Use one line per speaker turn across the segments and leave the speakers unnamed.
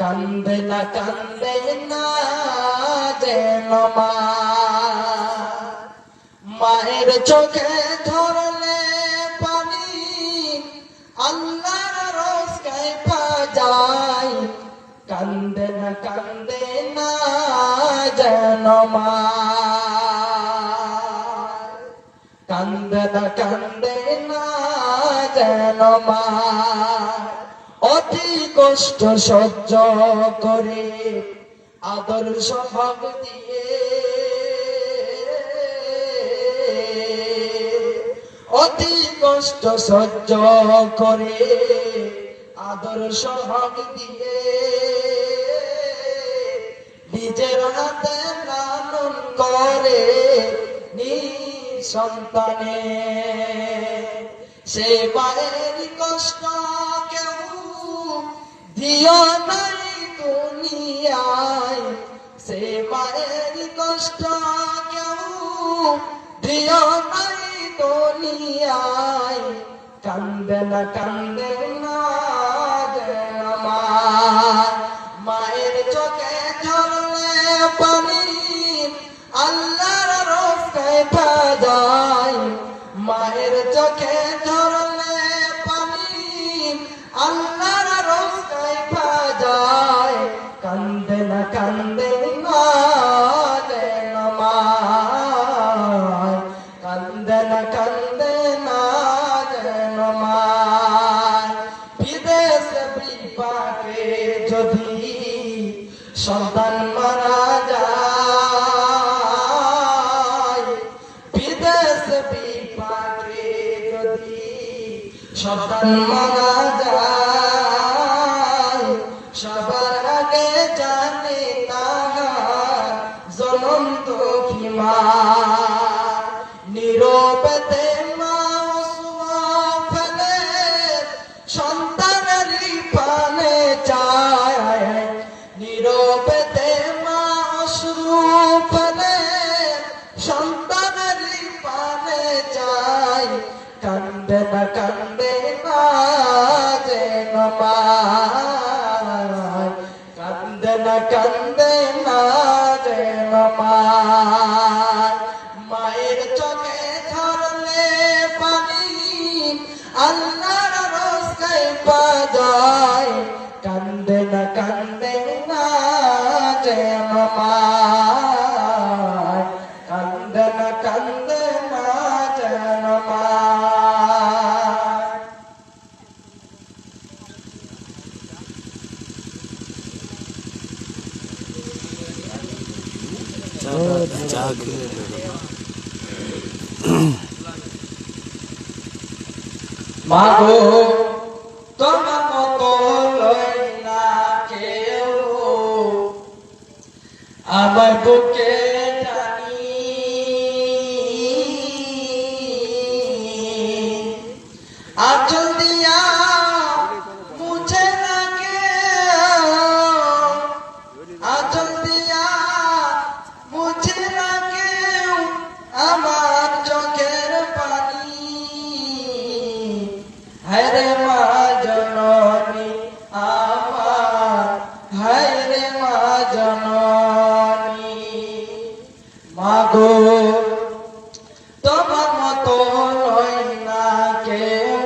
কান্দে না যেন মা, মায়ের চোখে ধরলে পানি আল্লাহর রোজ কাইফা যায়। কান্দে না যেন মা, কান্দে না যেন মা, অতি কষ্ট সহ্য করে আদর্শ ভাব দিয়ে, অতি কষ্ট সহ্য করে আদর্শ ভাব দিয়ে, নিজের হাতে লালন করে নিঃসন্তানে। সে মায়ের কষ্ট কেউ দিও নাই দুনিয়ায়, সে মায়ের কষ্ট কেউ দিও নাই দুনিয়ায়। কান্দে না যেন মা, মায়ের চোখে ঝরলে পানি আল্লাহর রোজ কাইফা যায়। মায়ের চোখে ঝরলে পানি আল্লাহর রোজ কাইফা যায়। কান্দে না যেন মা, কান্দে না যেন মা। বিদেশ বিপাকে যদি সন্তান মারা যায়, বিদেশ বিপাকে যদি সন্তান মারা যায়, সবার আগে জানে তাহার জনম দুঃখী মা। নীরবেতে মা অশ্রু ফেলে সন্তানেরই পানে চায়, নীরবেতে মা অশ্রু ফেলে সন্তানেরই পানে চায়। কান্দে না যেন মা, কান্দে না যেন মা। মায়ের চোখে ঝরলে পানি আল্লাহর রোজ কাইফা যায়। কান্দে না যেন মা, কান্দে না যেন মা। মাগো তোমার মতো লই না কেউ, আমার বুকে টানি আঁচল দিয়া মুছে না কেউ, আঁচল দিয়া মুছে না কেউ আমার চোখের পানি। হায়রে মা জননী আমার, হায়রে মা জননী। মাগো তোমার মতো লই না কেউ,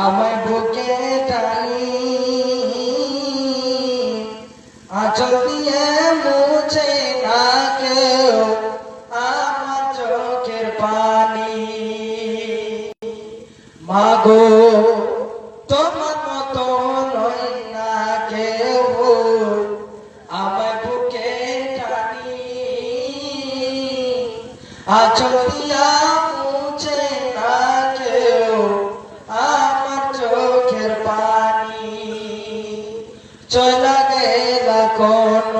আমায় বুকে টানি আঁচল দিয়ে মুছে না কেউ আমার চোখের পানি। মাগো তোমার মতো লই না কেউ, আমায় বুকে টানি আঁচল দিয়া মুছে না কেউ আমার চোখের পানি। চলা গেলা কোন